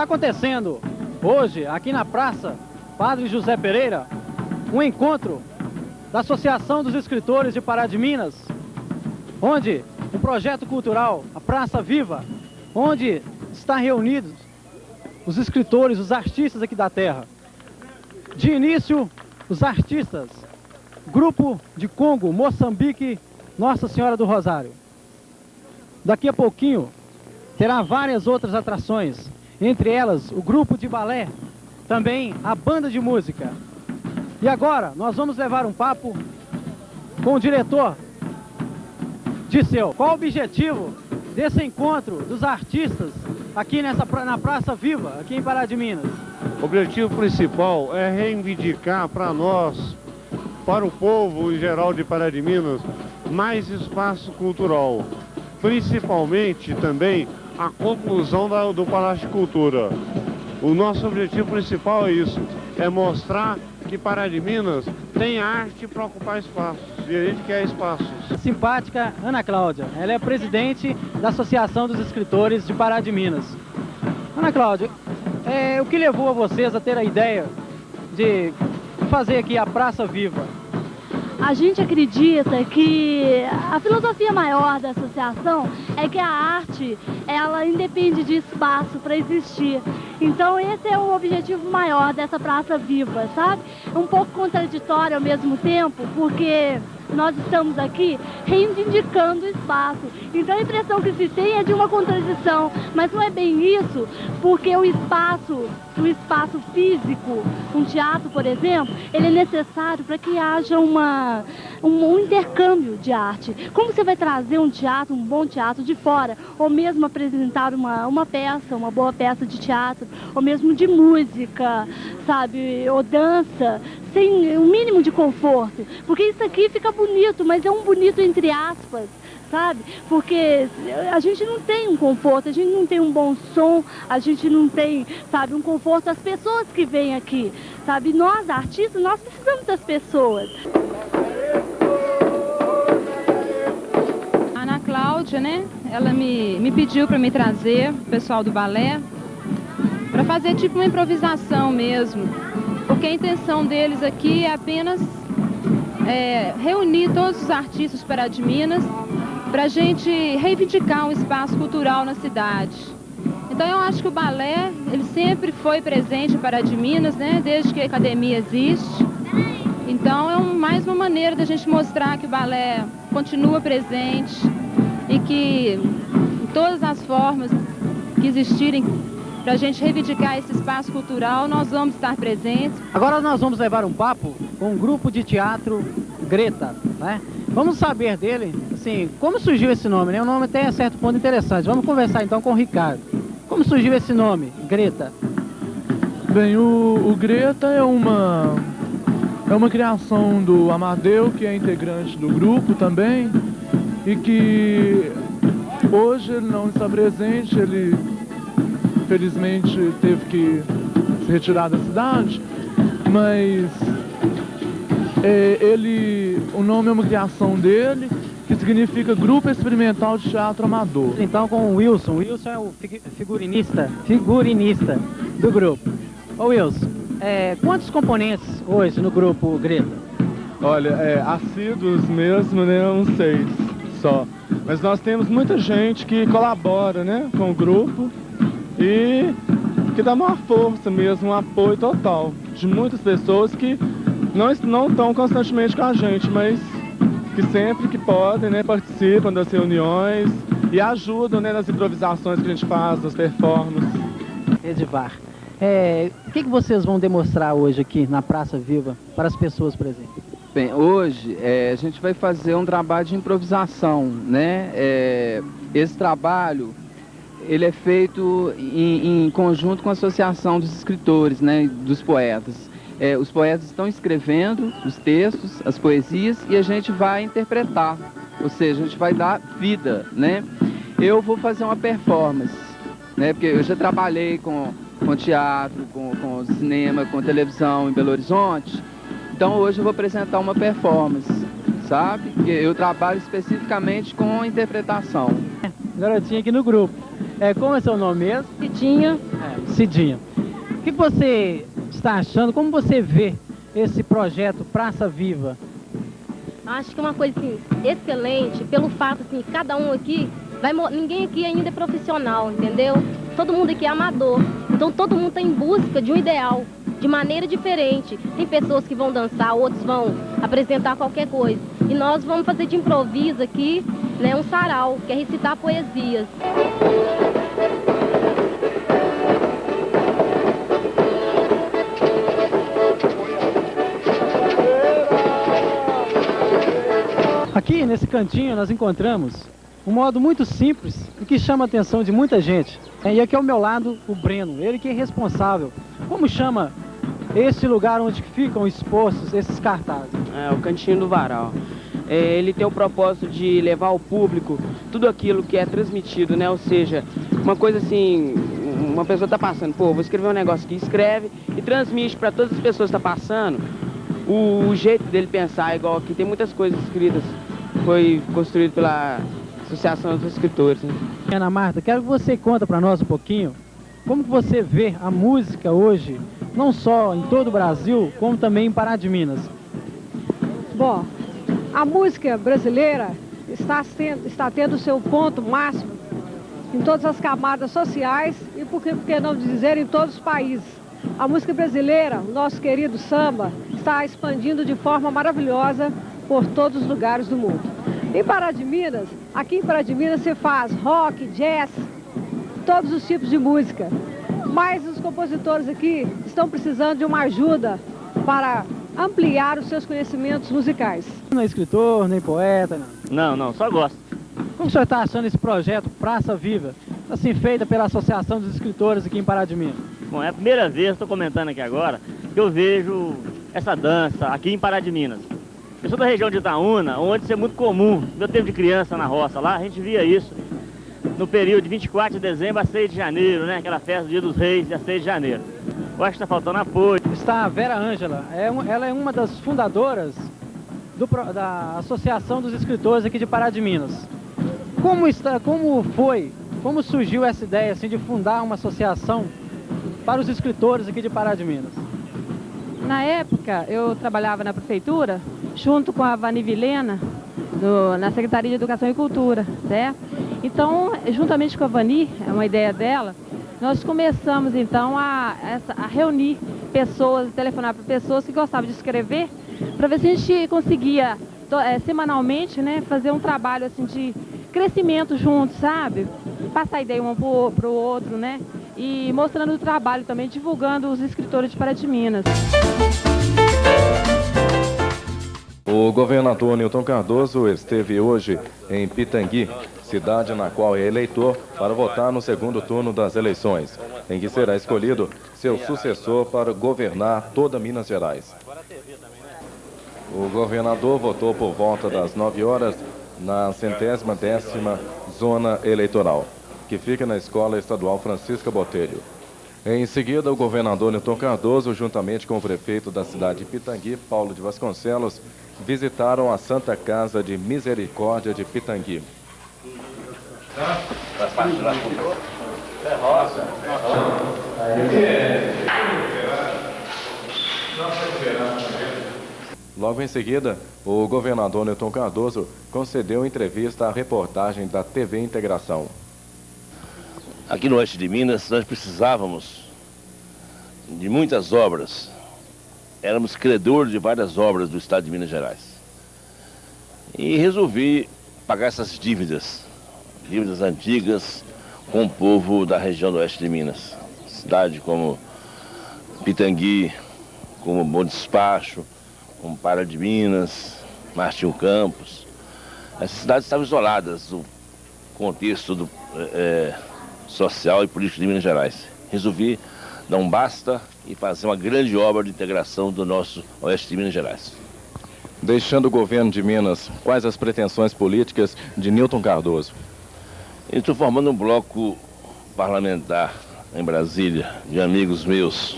acontecendo hoje, aqui na Praça Padre José Pereira, um encontro da Associação dos Escritores de Pará de Minas, onde um projeto cultural, a Praça Viva, onde está reunidos os escritores, os artistas aqui da terra. De início, os artistas, Grupo de Congo, Moçambique, Nossa Senhora do Rosário. Daqui a pouquinho terá várias outras atrações, entre elas o grupo de balé, também a banda de música. E agora nós vamos levar um papo com o diretor Disseu. Qual o objetivo desse encontro dos artistas aqui na Praça Viva, aqui em Pará de Minas? O objetivo principal é reivindicar para nós, para o povo em geral de Pará de Minas, mais espaço cultural. Principalmente também a conclusão do Palácio de Cultura. O nosso objetivo principal é isso, é mostrar que Pará de Minas tem arte para ocupar espaços, e a gente quer espaços. Simpática Ana Cláudia, ela é presidente da Associação dos Escritores de Pará de Minas. Ana Cláudia, o que levou a vocês a ter a ideia de fazer aqui a Praça Viva? A gente acredita que a filosofia maior da associação é que a arte, ela independe de espaço para existir. Então esse é o objetivo maior dessa Praça Viva, sabe? Um pouco contraditório ao mesmo tempo, porque nós estamos aqui reivindicando o espaço. Então a impressão que se tem é de uma contradição, mas não é bem isso, porque o espaço físico, um teatro, por exemplo, ele é necessário para que haja um intercâmbio de arte. Como você vai trazer um teatro, um bom teatro de fora, ou mesmo apresentar uma peça, uma boa peça de teatro, ou mesmo de música, sabe, ou dança, sem um mínimo de conforto? Porque isso aqui fica bonito, mas é um bonito entre aspas, sabe? Porque a gente não tem um conforto, a gente não tem um bom som, a gente não tem, sabe, um conforto. As pessoas que vêm aqui, sabe? Nós, artistas, nós precisamos das pessoas. A Ana Cláudia, né? Ela me pediu para me trazer o pessoal do balé para fazer tipo uma improvisação mesmo. Porque a intenção deles aqui é apenas reunir todos os artistas de Pará de Minas para a gente reivindicar um espaço cultural na cidade. Então eu acho que o balé, ele sempre foi presente em Pará de Minas, né, desde que a academia existe. Então é mais uma maneira da gente mostrar que o balé continua presente e que em todas as formas que existirem para a gente reivindicar esse espaço cultural, nós vamos estar presentes. Agora nós vamos levar um papo com um grupo de teatro Greta, né? Vamos saber dele, assim, como surgiu esse nome, né? O nome tem certo ponto interessante. Vamos conversar então com o Ricardo. Como surgiu esse nome, Greta? Bem, o Greta é uma criação do Amadeu, que é integrante do grupo também, e que hoje ele não está presente, ele felizmente teve que se retirar da cidade, mas o nome é uma criação dele, que significa Grupo Experimental de Teatro Amador. Então com o Wilson. O Wilson é o figurinista do grupo. Ô Wilson, quantos componentes hoje no grupo Greta? Olha, assíduos mesmo, né, uns 6 só. Mas nós temos muita gente que colabora, né, com o grupo e que dá uma força mesmo, um apoio total de muitas pessoas que não estão constantemente com a gente, mas que sempre que podem, né, participam das reuniões e ajudam, né, nas improvisações que a gente faz, nas performances. Edivar, o que vocês vão demonstrar hoje aqui na Praça Viva para as pessoas presentes? Bem, hoje a gente vai fazer um trabalho de improvisação, né? Esse trabalho ele é feito em conjunto com a Associação dos Escritores, né, dos poetas. Os poetas estão escrevendo os textos, as poesias, e a gente vai interpretar, ou seja, a gente vai dar vida, né? Eu vou fazer uma performance, né? Porque eu já trabalhei com teatro, com cinema, com televisão em Belo Horizonte, então hoje eu vou apresentar uma performance, sabe? Porque eu trabalho especificamente com interpretação. Garotinha aqui no grupo. Como é seu nome mesmo? Cidinha. Cidinha. O que você está achando? Como você vê esse projeto Praça Viva? Acho que é uma coisa assim, excelente, pelo fato assim, cada um aqui, ninguém aqui ainda é profissional, entendeu? Todo mundo aqui é amador. Então todo mundo está em busca de um ideal, de maneira diferente. Tem pessoas que vão dançar, outros vão apresentar qualquer coisa. E nós vamos fazer de improviso aqui, né, um sarau, que é recitar poesias. Aqui nesse cantinho nós encontramos um modo muito simples e que chama a atenção de muita gente. E aqui ao meu lado o Breno, ele que é responsável. Como chama esse lugar onde ficam expostos esses cartazes? É o Cantinho do Varal. Ele tem o propósito de levar ao público tudo aquilo que é transmitido, né? Ou seja, uma coisa assim, uma pessoa está passando, pô, vou escrever um negócio aqui, escreve e transmite para todas as pessoas que estão passando o jeito dele pensar, igual aqui tem muitas coisas escritas, foi construído pela Associação dos Escritores. Né? Ana Marta, quero que você conta para nós um pouquinho como que você vê a música hoje, não só em todo o Brasil, como também em Pará de Minas. Bom, a música brasileira está tendo o seu ponto máximo em todas as camadas sociais e, por que não dizer, em todos os países. A música brasileira, o nosso querido samba, está expandindo de forma maravilhosa por todos os lugares do mundo. Em Pará de Minas, aqui em Pará de Minas se faz rock, jazz, todos os tipos de música. Mas os compositores aqui estão precisando de uma ajuda para ampliar os seus conhecimentos musicais. Não é escritor, nem poeta, não? Não, só gosto. Como o senhor está achando esse projeto Praça Viva, assim feita pela Associação dos Escritores aqui em Pará de Minas? Bom, é a primeira vez, estou comentando aqui agora, que eu vejo essa dança aqui em Pará de Minas. Eu sou da região de Itaúna, onde isso é muito comum. No meu tempo de criança na roça lá, a gente via isso no período de 24 de dezembro a 6 de janeiro, né? Aquela festa do Dia dos Reis, a 6 de janeiro. Eu acho que está faltando apoio. Está a Vera Ângela, ela é uma das fundadoras da Associação dos Escritores aqui de Pará de Minas. Como surgiu essa ideia assim, de fundar uma associação para os escritores aqui de Pará de Minas? Na época, eu trabalhava na prefeitura, junto com a Vani Vilena, na Secretaria de Educação e Cultura, certo? Então, juntamente com a Vani, é uma ideia dela, nós começamos então a reunir pessoas, telefonar para pessoas que gostavam de escrever, para ver se a gente conseguia, semanalmente, né, fazer um trabalho assim, de crescimento juntos, sabe? Passar ideia um para o outro, né? E mostrando o trabalho também, divulgando os escritores de Pará de Minas. O governador Newton Cardoso esteve hoje em Pitangui, cidade na qual é eleitor, para votar no segundo turno das eleições, em que será escolhido seu sucessor para governar toda Minas Gerais. O governador votou por volta das 9 horas na 110ª zona eleitoral, que fica na Escola Estadual Francisca Botelho. Em seguida, o governador Newton Cardoso, juntamente com o prefeito da cidade de Pitangui, Paulo de Vasconcelos, visitaram a Santa Casa de Misericórdia de Pitangui. Logo em seguida, o governador Newton Cardoso concedeu entrevista à reportagem da TV Integração. Aqui no oeste de Minas, nós precisávamos de muitas obras. Éramos credores de várias obras do estado de Minas Gerais. E resolvi pagar essas dívidas antigas com o povo da região do oeste de Minas. Cidade como Pitangui, como Bom Despacho, como Pará de Minas, Martinho Campos. Essas cidades estavam isoladas do contexto social e político de Minas Gerais. Resolvi dar um basta e fazer uma grande obra de integração do nosso oeste de Minas Gerais. Deixando o governo de Minas, quais as pretensões políticas de Newton Cardoso? Eu estou formando um bloco parlamentar em Brasília, de amigos meus,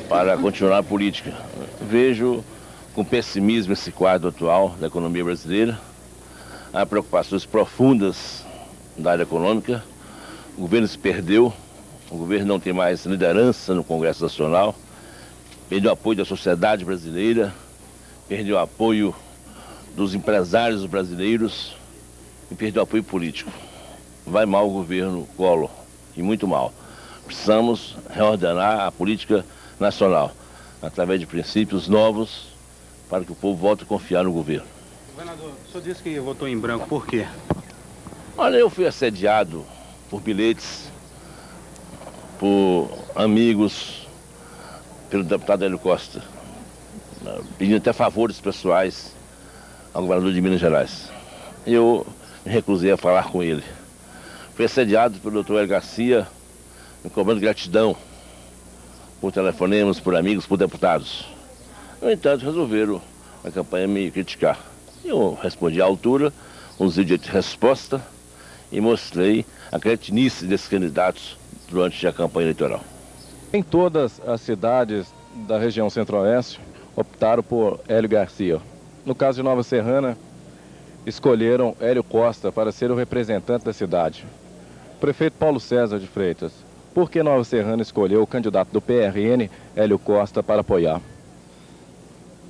para continuar a política. Vejo com pessimismo esse quadro atual da economia brasileira. Há preocupações profundas da área econômica. O governo se perdeu O governo não tem mais liderança no Congresso Nacional, perdeu o apoio da sociedade brasileira, perdeu o apoio dos empresários brasileiros e perdeu o apoio político. Vai mal o governo Collor, e muito mal. Precisamos reordenar a política nacional, através de princípios novos, para que o povo volte a confiar no governo. Governador, o senhor disse que votou em branco, por quê? Olha, eu fui assediado por bilhetes, por amigos, pelo deputado Hélio Costa, pedindo até favores pessoais ao governador de Minas Gerais. Eu me recusei a falar com ele. Fui assediado pelo doutor Hélio Garcia, me cobrando gratidão por telefonemas, por amigos, por deputados. No entanto, resolveram a campanha me criticar. Eu respondi à altura, usei o direito de resposta e mostrei a cretinice desses candidatos durante a campanha eleitoral. Em todas as cidades da região centro-oeste optaram por Hélio Garcia. No caso de Nova Serrana, escolheram Hélio Costa para ser o representante da cidade. O prefeito Paulo César de Freitas, por que Nova Serrana escolheu o candidato do PRN, Hélio Costa, para apoiar?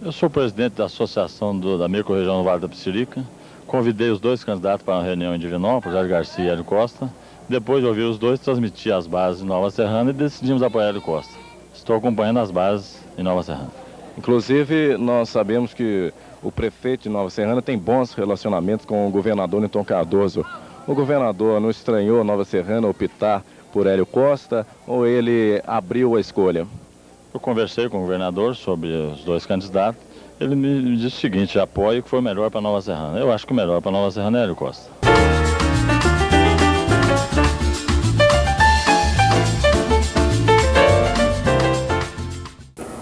Eu sou presidente da Associação da Microrregião do Vale da Piscirica. Convidei os dois candidatos para uma reunião em Divinópolis, Hélio Garcia e Hélio Costa. Depois de ouvir os dois, transmiti as bases em Nova Serrana e decidimos apoiar Hélio Costa. Estou acompanhando as bases em Nova Serrana. Inclusive, nós sabemos que o prefeito de Nova Serrana tem bons relacionamentos com o governador Newton Cardoso. O governador não estranhou Nova Serrana optar por Hélio Costa ou ele abriu a escolha? Eu conversei com o governador sobre os dois candidatos. Ele me disse o seguinte: apoio que foi o melhor para Nova Serrana. Eu acho que o melhor para Nova Serrana é Hélio Costa.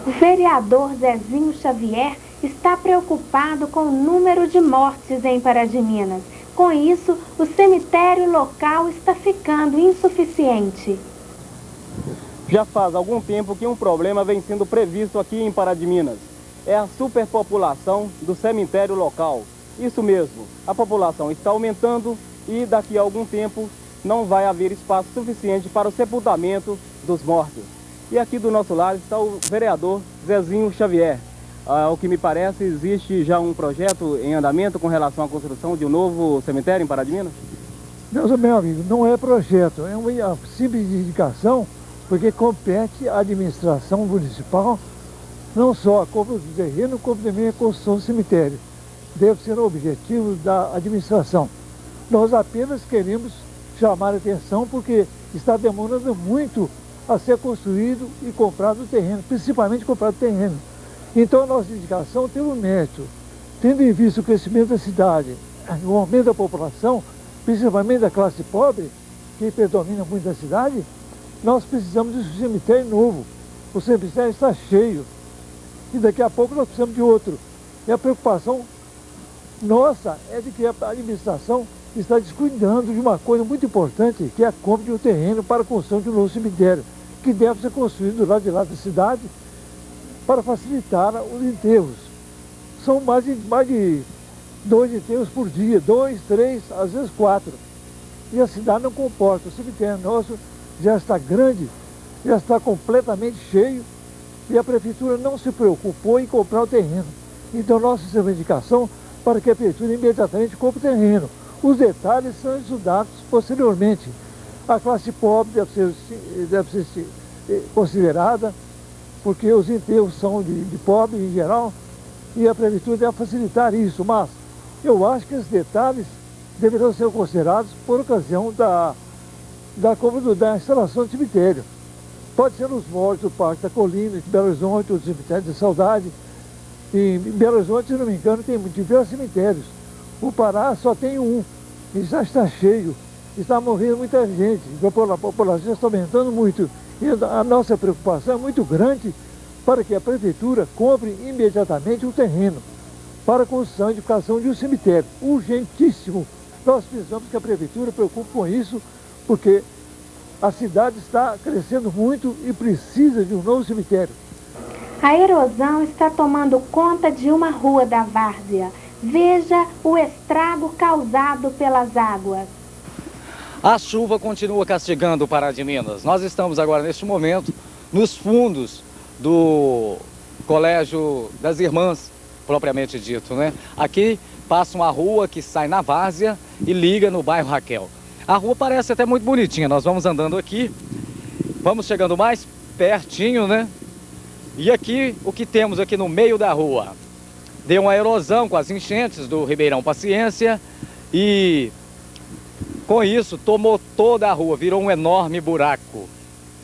O vereador Zezinho Xavier está preocupado com o número de mortes em Pará de Minas. Com isso, o cemitério local está ficando insuficiente. Já faz algum tempo que um problema vem sendo previsto aqui em Pará de Minas. É a superpopulação do cemitério local. Isso mesmo, a população está aumentando e daqui a algum tempo não vai haver espaço suficiente para o sepultamento dos mortos. E aqui do nosso lado está o vereador Zezinho Xavier. Ao que me parece, existe já um projeto em andamento com relação à construção de um novo cemitério em Pará de Minas? Meu amigo, não é projeto, é uma simples indicação, porque compete à administração municipal, não só a compra do terreno, como também a construção do cemitério. Deve ser o objetivo da administração. Nós apenas queremos chamar a atenção porque está demorando muito a ser construído e comprado o terreno, principalmente comprado o terreno. Então a nossa indicação tem um mérito, tendo em vista o crescimento da cidade, o aumento da população, principalmente da classe pobre, que predomina muito na cidade, nós precisamos de um cemitério novo. O cemitério está cheio e daqui a pouco nós precisamos de outro. E a preocupação nossa é de que a administração está descuidando de uma coisa muito importante, que é a compra de um terreno para a construção de um novo cemitério, que deve ser construído do lado de lá da cidade para facilitar os enterros. São mais de 2 enterros por dia, 2, 3, às vezes 4. E a cidade não comporta. O cemitério nosso já está grande, já está completamente cheio e a prefeitura não se preocupou em comprar o terreno. Então nossa reivindicação para que a prefeitura imediatamente compre o terreno. Os detalhes são estudados posteriormente. A classe pobre deve ser considerada, porque os enterros são de pobre em geral, e a prefeitura deve facilitar isso, mas eu acho que esses detalhes deverão ser considerados por ocasião da instalação do cemitério. Pode ser nos moldes do Parque da Colina, de Belo Horizonte, ou do cemitério de Saudade. E em Belo Horizonte, se não me engano, tem diversos cemitérios. O Pará só tem um, e já está cheio, está morrendo muita gente, a população está aumentando muito. E a nossa preocupação é muito grande para que a prefeitura compre imediatamente o terreno para a construção e edificação de um cemitério. Urgentíssimo. Nós precisamos que a prefeitura preocupe com isso, porque a cidade está crescendo muito e precisa de um novo cemitério. A erosão está tomando conta de uma rua da Várzea. Veja o estrago causado pelas águas. A chuva continua castigando o Pará de Minas. Nós estamos agora, neste momento, nos fundos do Colégio das Irmãs, propriamente dito, né? Aqui passa uma rua que sai na Várzea e liga no bairro Raquel. A rua parece até muito bonitinha. Nós vamos andando aqui, vamos chegando mais pertinho, né? E aqui, o que temos aqui no meio da rua? Deu uma erosão com as enchentes do Ribeirão Paciência e com isso tomou toda a rua, virou um enorme buraco.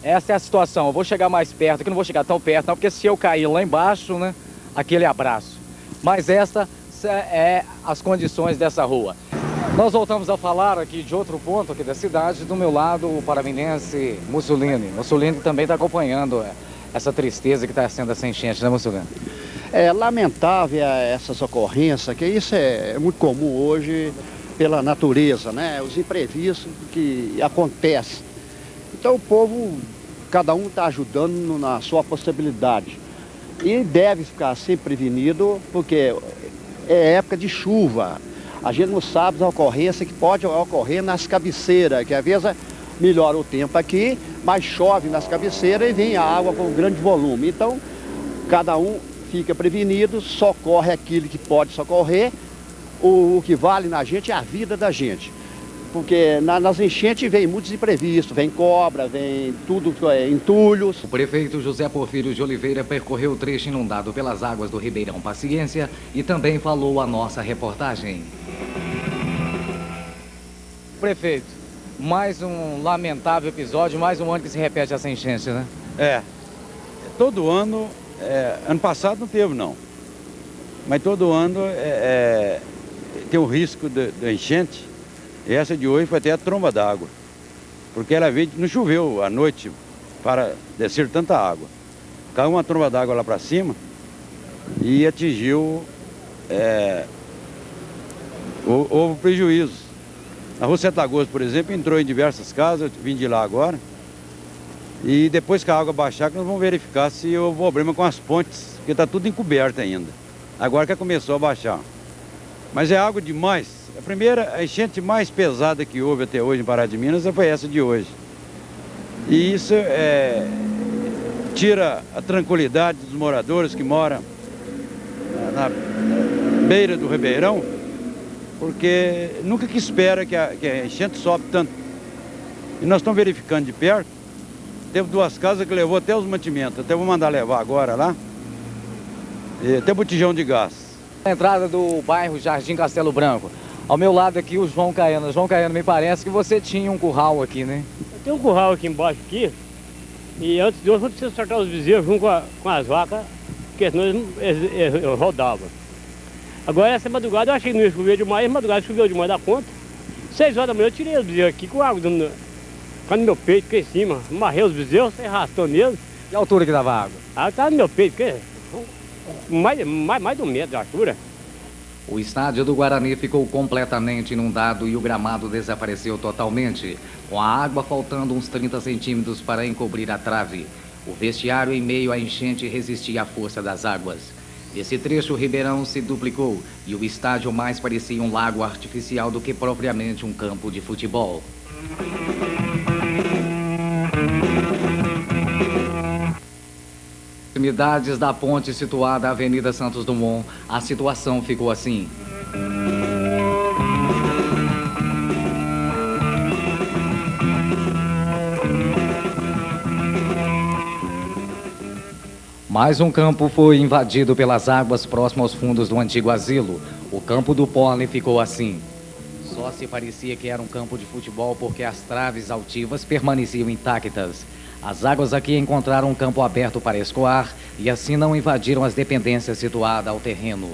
Essa é a situação. Eu vou chegar mais perto, que não vou chegar tão perto não, porque se eu cair lá embaixo, né, aquele abraço. Mas essa é as condições dessa rua. Nós voltamos a falar aqui de outro ponto aqui da cidade. Do meu lado, o paraminense Mussolini. Mussolini também está acompanhando essa tristeza que está sendo essa enchente, né, Mussolini? É lamentável essas ocorrências, que isso é muito comum hoje pela natureza, né? Os imprevistos que acontecem. Então o povo, cada um está ajudando na sua possibilidade. E deve ficar sempre prevenido, porque é época de chuva. A gente não sabe da ocorrência que pode ocorrer nas cabeceiras, que às vezes melhora o tempo aqui, mas chove nas cabeceiras e vem a água com grande volume. Então, cada um fica prevenido, socorre aquilo que pode socorrer. O que vale na gente é a vida da gente. Porque nas enchentes vem muitos imprevistos, vem cobra, vem tudo, entulhos. O prefeito José Porfírio de Oliveira percorreu o trecho inundado pelas águas do Ribeirão Paciência e também falou a nossa reportagem. Prefeito, mais um lamentável episódio, mais um ano que se repete essa enchente, né? Todo ano, ano passado não teve não, mas todo ano tem o risco da enchente. E essa de hoje foi até a tromba d'água, porque ela veio, não choveu à noite para descer tanta água. Caiu uma tromba d'água lá para cima e atingiu, houve prejuízo. Na Rua 7 de Agosto, por exemplo, entrou em diversas casas, eu vim de lá agora. E depois que a água baixar, nós vamos verificar se houve problema com as pontes, porque está tudo encoberto ainda. Agora que começou a baixar. Mas é água demais. A primeira, a enchente mais pesada que houve até hoje em Pará de Minas foi essa de hoje. E isso tira a tranquilidade dos moradores que moram na beira do Ribeirão, porque nunca que espera que a enchente sobe tanto. E nós estamos verificando de perto, teve 2 casas que levou até os mantimentos, até vou mandar levar agora lá, e até botijão de gás. A entrada do bairro Jardim Castelo Branco. Ao meu lado aqui o João Caiano. João Caiano, me parece que você tinha um curral aqui, né? Eu tenho um curral aqui embaixo, aqui, e antes de hoje eu preciso soltar os bezerros junto com as vacas, porque senão eles rodavam. Agora essa madrugada eu achei que não ia chover demais, essa madrugada choveu demais da conta. 6 horas da manhã eu tirei os bezerros aqui com água no meu peito, aqui em cima, amarrei os bezerros, arrastando eles. E a altura que dava água? A água estava no meu peito, que mais de 1 metro de altura. O estádio do Guarani ficou completamente inundado e o gramado desapareceu totalmente, com a água faltando uns 30 centímetros para encobrir a trave. O vestiário em meio à enchente resistia à força das águas. Nesse trecho, o Ribeirão se duplicou e o estádio mais parecia um lago artificial do que propriamente um campo de futebol. Proximidades da ponte situada na Avenida Santos Dumont, a situação ficou assim. Mais um campo foi invadido pelas águas próximo aos fundos do antigo asilo. O campo do Pólen ficou assim. Só se parecia que era um campo de futebol porque as traves altivas permaneciam intactas. As águas aqui encontraram um campo aberto para escoar e assim não invadiram as dependências situadas ao terreno.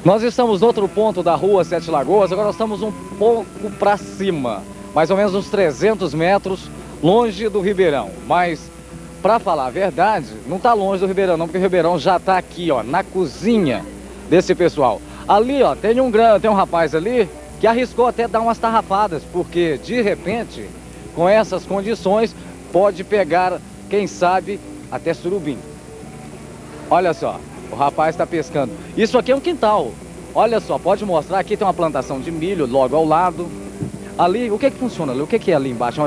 Nós estamos no outro ponto da rua 7 Lagoas, agora nós estamos um pouco para cima, mais ou menos uns 300 metros longe do Ribeirão. Mas, para falar a verdade, não está longe do Ribeirão não, porque o Ribeirão já está aqui, ó, na cozinha desse pessoal. Ali, ó, tem um rapaz ali que arriscou até dar umas tarrafadas, porque, de repente, com essas condições, pode pegar, quem sabe, até surubim. Olha só, O rapaz está pescando. Isso aqui é um quintal. Olha só, pode mostrar. Aqui tem uma plantação de milho logo ao lado. Ali, o que funciona ali? O que é ali embaixo?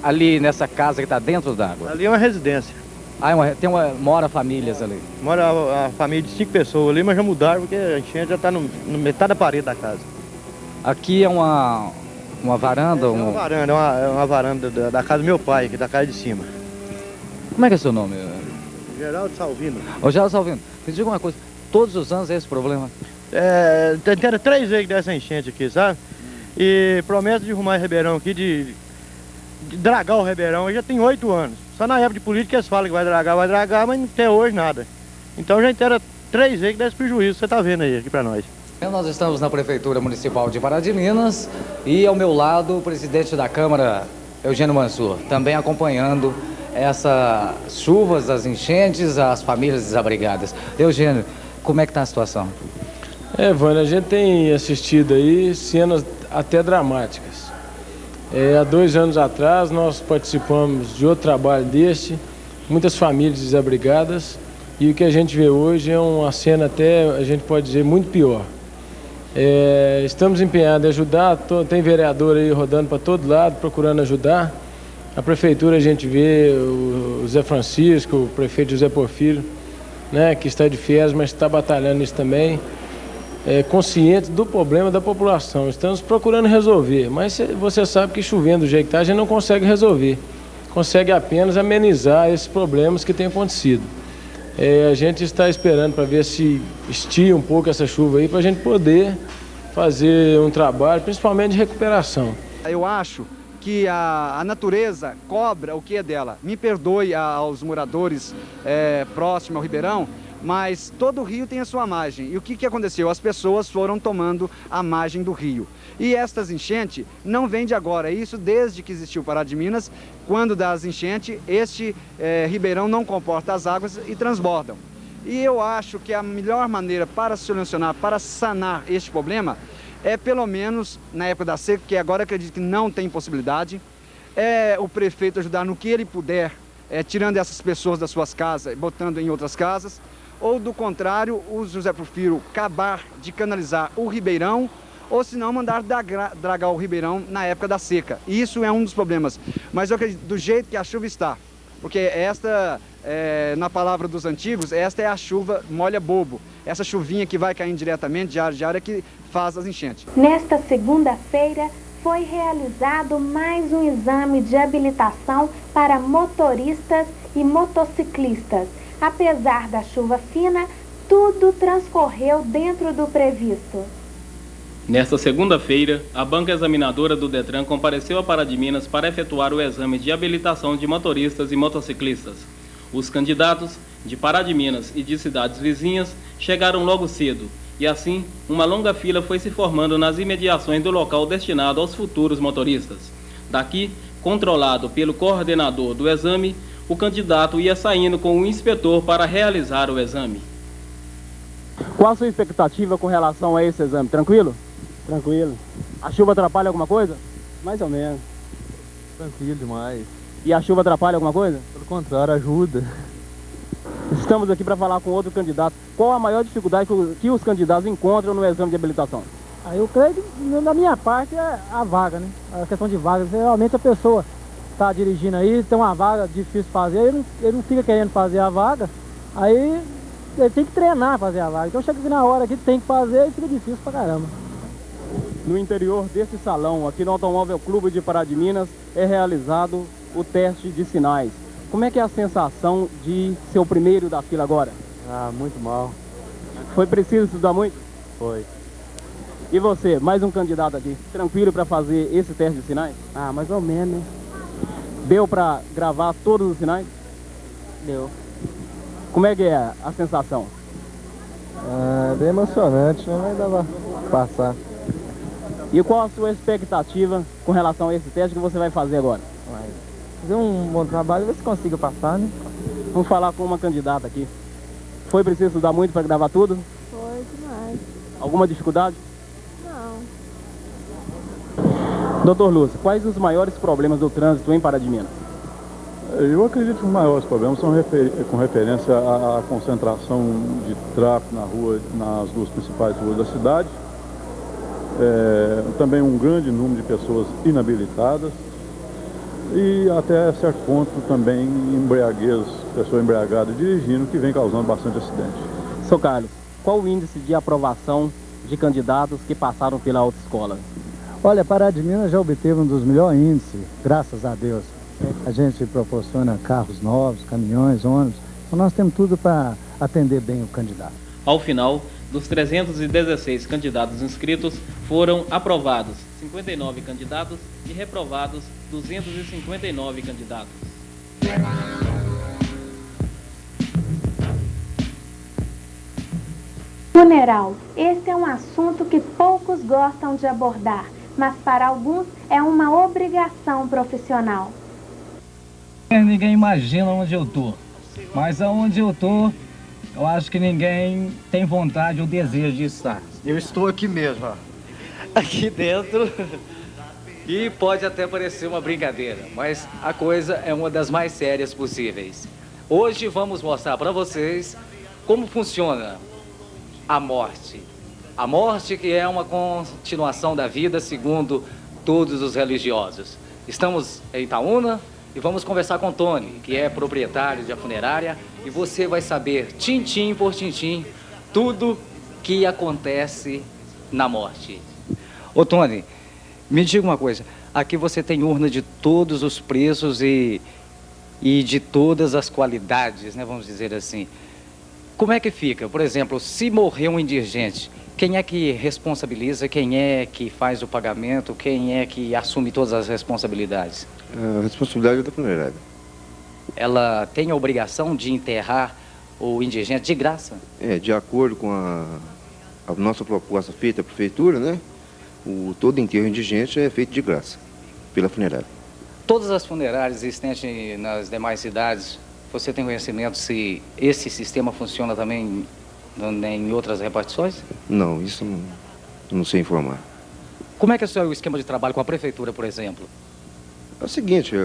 Ali nessa casa que está dentro d'água? Ali é uma residência. Ah, mora famílias ali? Mora a família de 5 pessoas ali, mas já mudaram porque a enchente já está no metade da parede da casa. Aqui é uma varanda? É uma varanda da casa do meu pai, aqui da casa de cima. Como é que é seu nome? Geraldo Salvino. Ô, Geraldo Salvino, me diga uma coisa. Todos os anos é esse problema? Tentaram 3 vezes dessa enchente aqui, sabe? E promessa de arrumar o Ribeirão aqui, de dragar o Ribeirão, já tem 8 anos. Só na época de política eles falam que vai dragar, mas até hoje nada. Então já inteira 3 vezes que dá esse prejuízo, você tá vendo aí aqui pra nós. Nós estamos na Prefeitura Municipal de Pará de Minas e ao meu lado o presidente da Câmara, Eugênio Mansur, também acompanhando essas chuvas, as enchentes, as famílias desabrigadas. Eugênio, como é que está a situação? Vânia, a gente tem assistido aí cenas até dramáticas. Há 2 anos atrás nós participamos de outro trabalho deste, muitas famílias desabrigadas, e o que a gente vê hoje é uma cena até, a gente pode dizer, muito pior. Estamos empenhados em ajudar, tem vereador aí rodando para todo lado, procurando ajudar. A prefeitura a gente vê o Zé Francisco, o prefeito José Porfírio, né, que está de férias, mas está batalhando isso também. Consciente do problema da população, estamos procurando resolver, mas você sabe que chovendo do jeito que está, a gente não consegue resolver, consegue apenas amenizar esses problemas que têm acontecido. A gente está esperando para ver se estia um pouco essa chuva aí, para a gente poder fazer um trabalho, principalmente de recuperação. Eu acho que a natureza cobra o que é dela. Me perdoe aos moradores próximos ao Ribeirão, mas todo rio tem a sua margem. E o que aconteceu? As pessoas foram tomando a margem do rio. E estas enchentes não vêm de agora. Isso desde que existiu o Pará de Minas, quando dá as enchentes, este ribeirão não comporta as águas e transbordam. E eu acho que a melhor maneira para solucionar, para sanar este problema, é pelo menos na época da seca, que agora acredito que não tem possibilidade, o prefeito ajudar no que ele puder, tirando essas pessoas das suas casas e botando em outras casas, ou do contrário, o José Porfírio acabar de canalizar o ribeirão, ou se não mandar dragar o ribeirão na época da seca. Isso é um dos problemas. Mas eu acredito, do jeito que a chuva está, porque esta, na palavra dos antigos, esta é a chuva molha bobo. Essa chuvinha que vai caindo diretamente de área que faz as enchentes. Nesta segunda-feira foi realizado mais um exame de habilitação para motoristas e motociclistas. Apesar da chuva fina, tudo transcorreu dentro do previsto. Nesta segunda-feira, a banca examinadora do Detran compareceu a Pará de Minas para efetuar o exame de habilitação de motoristas e motociclistas. Os candidatos de Pará de Minas e de cidades vizinhas chegaram logo cedo, e assim, uma longa fila foi se formando nas imediações do local destinado aos futuros motoristas. Daqui, controlado pelo coordenador do exame, o candidato ia saindo com o inspetor para realizar o exame. Qual a sua expectativa com relação a esse exame? Tranquilo? Tranquilo. A chuva atrapalha alguma coisa? Mais ou menos. Tranquilo demais. E a chuva atrapalha alguma coisa? Pelo contrário, ajuda. Estamos aqui para falar com outro candidato. Qual a maior dificuldade que os candidatos encontram no exame de habilitação? Eu creio que, da minha parte, é a vaga, né? A questão de vagas. Realmente a pessoa está dirigindo aí, tem uma vaga difícil de fazer, ele não fica querendo fazer a vaga, aí ele tem que treinar fazer a vaga. Então chega aqui na hora que tem que fazer e fica difícil pra caramba. No interior desse salão, aqui no Automóvel Clube de Pará de Minas, é realizado o teste de sinais. Como é que é a sensação de ser o primeiro da fila agora? Muito mal. Foi preciso estudar muito? Foi. E você, mais um candidato aqui, tranquilo para fazer esse teste de sinais? Mais ou menos, né? Deu para gravar todos os sinais? Deu. Como é que é a sensação? Bem emocionante, não vai dar pra passar. E qual a sua expectativa com relação a esse teste que você vai fazer agora? Fazer um bom trabalho, ver se consigo passar, né? Vamos falar com uma candidata aqui. Foi preciso estudar muito para gravar tudo? Foi demais. Alguma dificuldade? Não. Doutor Lúcio, quais os maiores problemas do trânsito em Pará de Minas? Eu acredito que os maiores problemas são com referência à concentração de tráfego na rua, nas duas principais ruas da cidade. Também um grande número de pessoas inabilitadas e até certo ponto também embriaguez, pessoa embriagada dirigindo, que vem causando bastante acidente. Seu Carlos, qual o índice de aprovação de candidatos que passaram pela autoescola? Olha, Pará de Minas já obteve um dos melhores índices, graças a Deus. A gente proporciona carros novos, caminhões, ônibus. Então nós temos tudo para atender bem o candidato. Ao final, dos 316 candidatos inscritos, foram aprovados 59 candidatos e reprovados 259 candidatos. Funeral. Esse é um assunto que poucos gostam de abordar, mas para alguns é uma obrigação profissional. Ninguém imagina onde eu tô, mas aonde eu tô, eu acho que ninguém tem vontade ou desejo de estar. Eu estou aqui mesmo, ó. Aqui dentro, e pode até parecer uma brincadeira, mas a coisa é uma das mais sérias possíveis. Hoje vamos mostrar para vocês como funciona a morte. A morte que é uma continuação da vida segundo todos os religiosos. Estamos em Itaúna e vamos conversar com o Tony, que é proprietário de a funerária, e você vai saber, tintim por tintim, tudo que acontece na morte. Ô Tony, me diga uma coisa, aqui você tem urna de todos os preços e de todas as qualidades, né, vamos dizer assim. Como é que fica? Por exemplo, se morrer um indigente, quem é que responsabiliza, quem é que faz o pagamento, quem é que assume todas as responsabilidades? A responsabilidade é da funerária. Ela tem a obrigação de enterrar o indigente de graça? De acordo com a nossa proposta feita à prefeitura, né? Todo enterro indigente é feito de graça, pela funerária. Todas as funerárias existentes nas demais cidades, você tem conhecimento se esse sistema funciona também em outras repartições? Não, isso não sei informar. Como é que é o esquema de trabalho com a prefeitura, por exemplo? É o seguinte,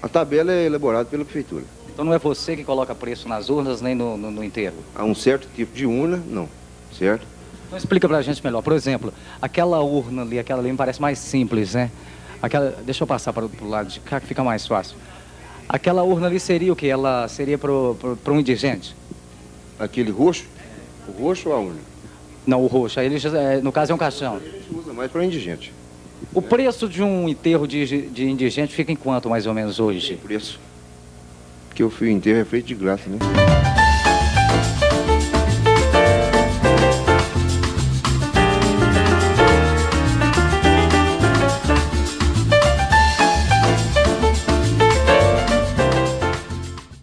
a tabela é elaborada pela prefeitura. Então não é você que coloca preço nas urnas nem no enterro? Há um certo tipo de urna, não, certo? Então explica pra gente melhor. Por exemplo, aquela urna ali, me parece mais simples, né? Deixa eu passar para o lado de cá que fica mais fácil. Aquela urna ali seria o quê? Ela seria para um indigente? Aquele roxo? O roxo ou a urna? Não, o roxo. Aí no caso é um caixão. A gente usa mais para indigente. O preço de um enterro de indigente fica em quanto mais ou menos hoje? O preço? Porque o enterro é feito de graça, né?